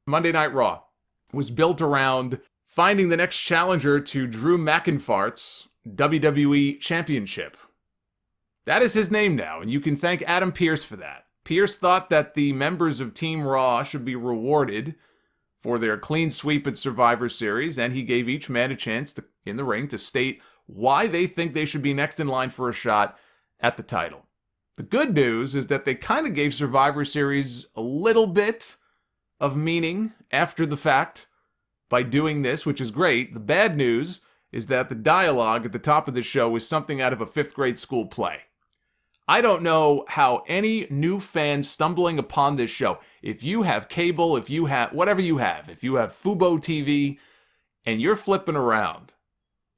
Monday Night Raw was built around finding the next challenger to Drew McInfart's WWE Championship. That is his name now, and you can thank Adam Pearce for that. Pearce thought that the members of Team Raw should be rewarded for their clean sweep at Survivor Series, and he gave each man a chance in the ring to state why they think they should be next in line for a shot at the title. The good news is that they kind of gave Survivor Series a little bit of meaning after the fact by doing this, which is great. The bad news is that the dialogue at the top of the show is something out of a 5th grade school play. I don't know how any new fans stumbling upon this show, if you have cable, if you have whatever you have, if you have Fubo TV and you're flipping around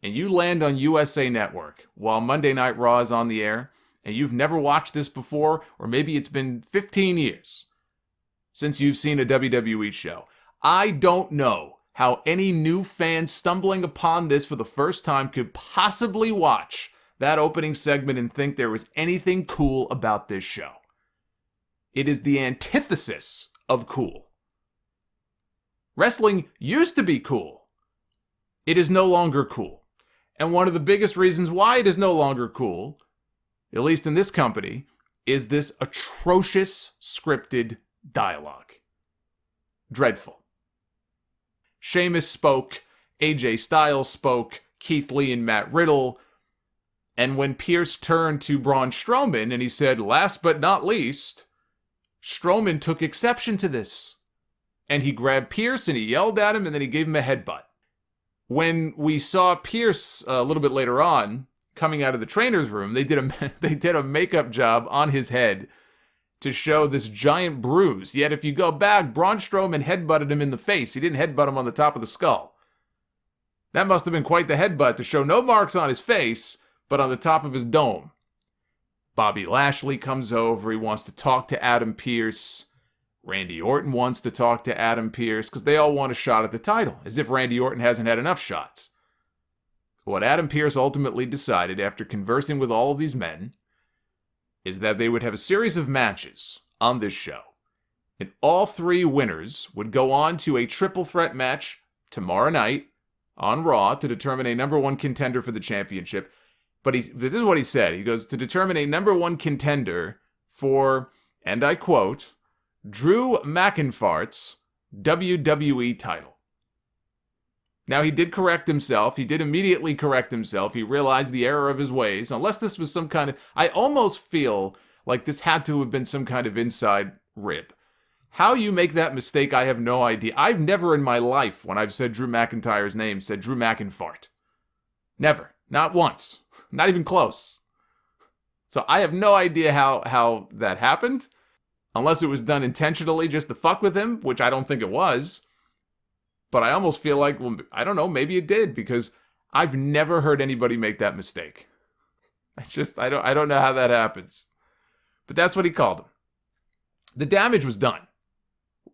and you land on USA Network while Monday Night Raw is on the air and you've never watched this before, or maybe it's been 15 years since you've seen a WWE show, I don't know how any new fan stumbling upon this for the first time could possibly watch that opening segment and think there was anything cool about this show. It is the antithesis of cool. Wrestling used to be cool. It is no longer cool. And one of the biggest reasons why it is no longer cool, at least in this company, is this atrocious scripted dialogue. Dreadful. Sheamus spoke, AJ Styles spoke, Keith Lee and Matt Riddle. And when Pearce turned to Braun Strowman and he said, last but not least, Strowman took exception to this. And he grabbed Pearce and he yelled at him and then he gave him a headbutt. When we saw Pearce a little bit later on, coming out of the trainer's room, they did a makeup job on his head to show this giant bruise. Yet if you go back, Braun Strowman headbutted him in the face. He didn't headbutt him on the top of the skull. That must have been quite the headbutt to show no marks on his face, but on the top of his dome. Bobby Lashley comes over. He wants to talk to Adam Pearce. Randy Orton wants to talk to Adam Pearce because they all want a shot at the title, as if Randy Orton hasn't had enough shots. What Adam Pearce ultimately decided after conversing with all of these men is that they would have a series of matches on this show. And all 3 winners would go on to a triple threat match tomorrow night on Raw to determine a number 1 contender for the championship. But this is what he said. He goes, to determine a number 1 contender for, and I quote, Drew McInfart's WWE title. Now, he did correct himself. He did immediately correct himself. He realized the error of his ways. Unless this was some kind of... I almost feel like this had to have been some kind of inside rip. How you make that mistake, I have no idea. I've never in my life, when I've said Drew McIntyre's name, said Drew McInfart. Never. Not once. Not even close. So I have no idea how that happened, unless it was done intentionally just to fuck with him, which I don't think it was. But I almost feel like, well, I don't know, maybe it did, because I've never heard anybody make that mistake. I don't know how that happens. But that's what he called him. The damage was done.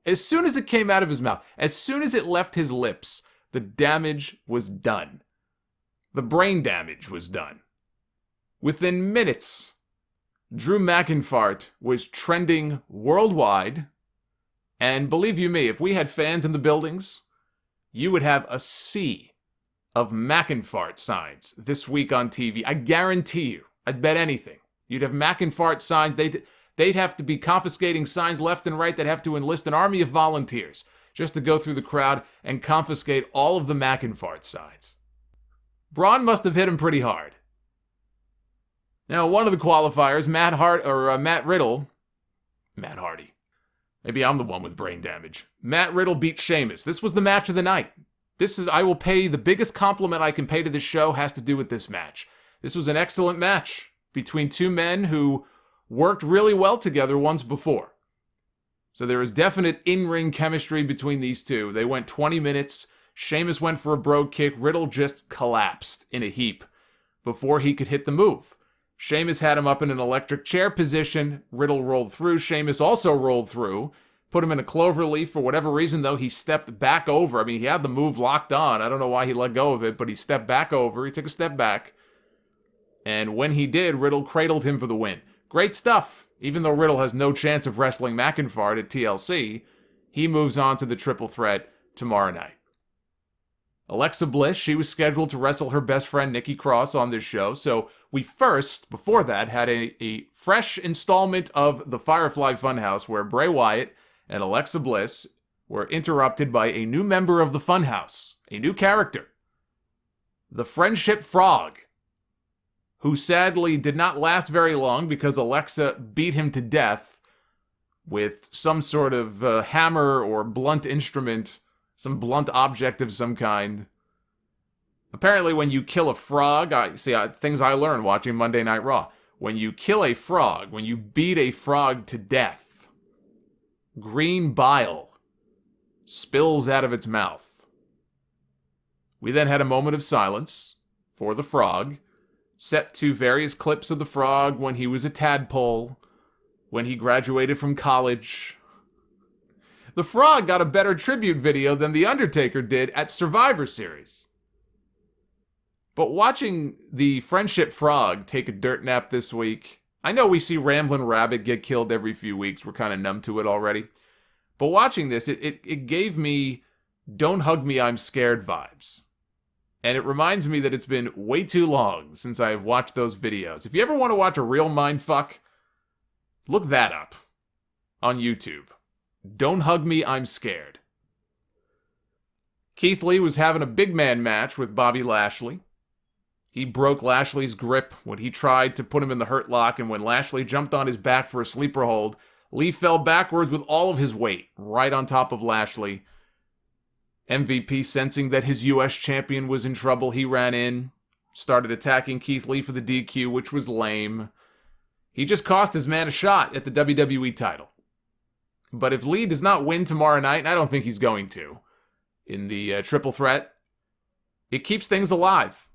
As soon as it came out of his mouth, as soon as it left his lips, the damage was done. The brain damage was done. Within minutes, Drew McInfart was trending worldwide. And believe you me, if we had fans in the buildings, you would have a sea of McInfart signs this week on TV. I guarantee you. I'd bet anything. You'd have McInfart signs. They'd have to be confiscating signs left and right. They'd have to enlist an army of volunteers just to go through the crowd and confiscate all of the McInfart signs. Braun must have hit him pretty hard. Now, one of the qualifiers, Matt Riddle. Matt Hardy. Maybe I'm the one with brain damage. Matt Riddle beat Sheamus. This was the match of the night. I will pay the biggest compliment I can pay to this show has to do with this match. This was an excellent match between 2 men who worked really well together once before. So there is definite in-ring chemistry between these two. They went 20 minutes. Sheamus went for a brogue kick. Riddle just collapsed in a heap before he could hit the move. Sheamus had him up in an electric chair position. Riddle rolled through. Sheamus also rolled through. Put him in a clover leaf. For whatever reason, though, he stepped back over. I mean, he had the move locked on. I don't know why he let go of it, but he stepped back over. He took a step back. And when he did, Riddle cradled him for the win. Great stuff. Even though Riddle has no chance of wrestling McIntyre at TLC, he moves on to the triple threat tomorrow night. Alexa Bliss, she was scheduled to wrestle her best friend Nikki Cross on this show, so we first, before that, had a fresh installment of the Firefly Fun House where Bray Wyatt and Alexa Bliss were interrupted by a new member of the Fun House, a new character, the Friendship Frog, who sadly did not last very long because Alexa beat him to death with some sort of hammer or blunt instrument, some blunt object of some kind. Apparently when you kill a frog, things I learned watching Monday Night Raw. When you kill a frog, when you beat a frog to death, green bile spills out of its mouth. We then had a moment of silence for the frog, set to various clips of the frog when he was a tadpole, when he graduated from college. The frog got a better tribute video than The Undertaker did at Survivor Series. But watching the Friendship Frog take a dirt nap this week, I know we see Ramblin' Rabbit get killed every few weeks. We're kind of numb to it already. But watching this, it gave me Don't Hug Me, I'm Scared vibes. And it reminds me that it's been way too long since I've watched those videos. If you ever want to watch a real mindfuck, look that up on YouTube. Don't Hug Me, I'm Scared. Keith Lee was having a big man match with Bobby Lashley. He broke Lashley's grip when he tried to put him in the hurt lock, and when Lashley jumped on his back for a sleeper hold, Lee fell backwards with all of his weight right on top of Lashley. MVP, sensing that his U.S. champion was in trouble, he ran in, started attacking Keith Lee for the DQ, which was lame. He just cost his man a shot at the WWE title. But if Lee does not win tomorrow night, and I don't think he's going to, in the triple threat, it keeps things alive.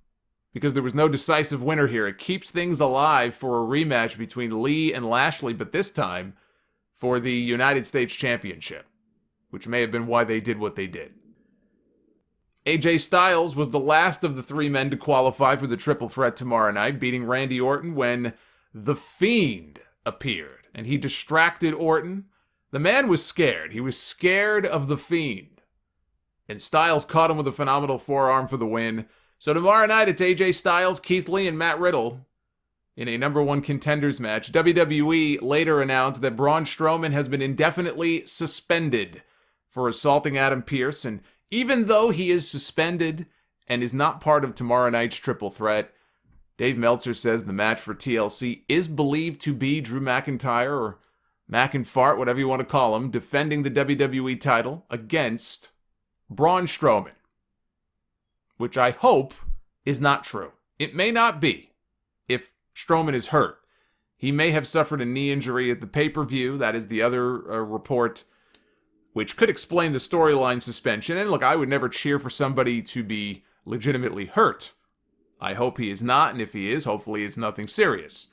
Because there was no decisive winner here. It keeps things alive for a rematch between Lee and Lashley, but this time for the United States Championship, which may have been why they did what they did. AJ Styles was the last of the three men to qualify for the triple threat tomorrow night, beating Randy Orton when The Fiend appeared, and he distracted Orton. The man was scared. He was scared of The Fiend. And Styles caught him with a phenomenal forearm for the win. So tomorrow night, it's AJ Styles, Keith Lee, and Matt Riddle in a number one contenders match. WWE later announced that Braun Strowman has been indefinitely suspended for assaulting Adam Pearce. And even though he is suspended and is not part of tomorrow night's triple threat, Dave Meltzer says the match for TLC is believed to be Drew McIntyre, or McInFart, whatever you want to call him, defending the WWE title against Braun Strowman. Which I hope is not true. It may not be if Strowman is hurt. He may have suffered a knee injury at the pay-per-view. That is the other report, which could explain the storyline suspension. And look, I would never cheer for somebody to be legitimately hurt. I hope he is not, and if he is, hopefully it's nothing serious.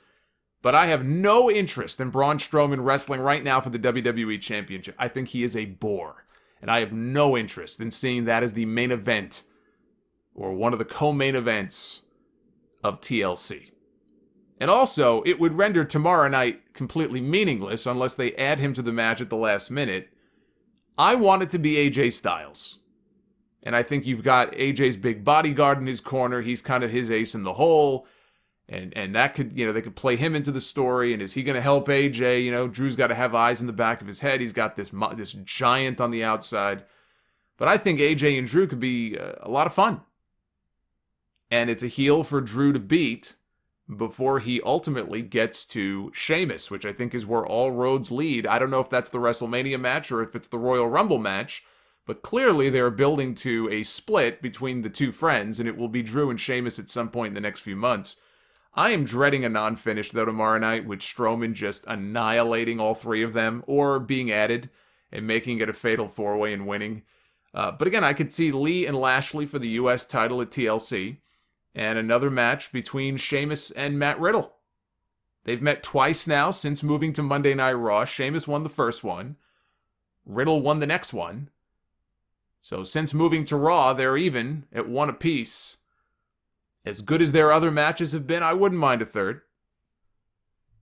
But I have no interest in Braun Strowman wrestling right now for the WWE Championship. I think he is a bore. And I have no interest in seeing that as the main event or one of the co-main events of TLC. And also, it would render tomorrow night completely meaningless unless they add him to the match at the last minute. I want it to be AJ Styles. And I think you've got AJ's big bodyguard in his corner. He's kind of his ace in the hole. And that could, they could play him into the story. And is he going to help AJ? Drew's got to have eyes in the back of his head. He's got this giant on the outside. But I think AJ and Drew could be a lot of fun. And it's a heel for Drew to beat before he ultimately gets to Sheamus, which I think is where all roads lead. I don't know if that's the WrestleMania match or if it's the Royal Rumble match, but clearly they're building to a split between the two friends, and it will be Drew and Sheamus at some point in the next few months. I am dreading a non-finish, though, tomorrow night, with Strowman just annihilating all three of them, or being added and making it a fatal four-way and winning. But again, I could see Lee and Lashley for the U.S. title at TLC, and another match between Sheamus and Matt Riddle. They've met twice now since moving to Monday Night Raw. Sheamus won the first one. Riddle won the next one. So since moving to Raw, they're even at one apiece. As good as their other matches have been, I wouldn't mind a third.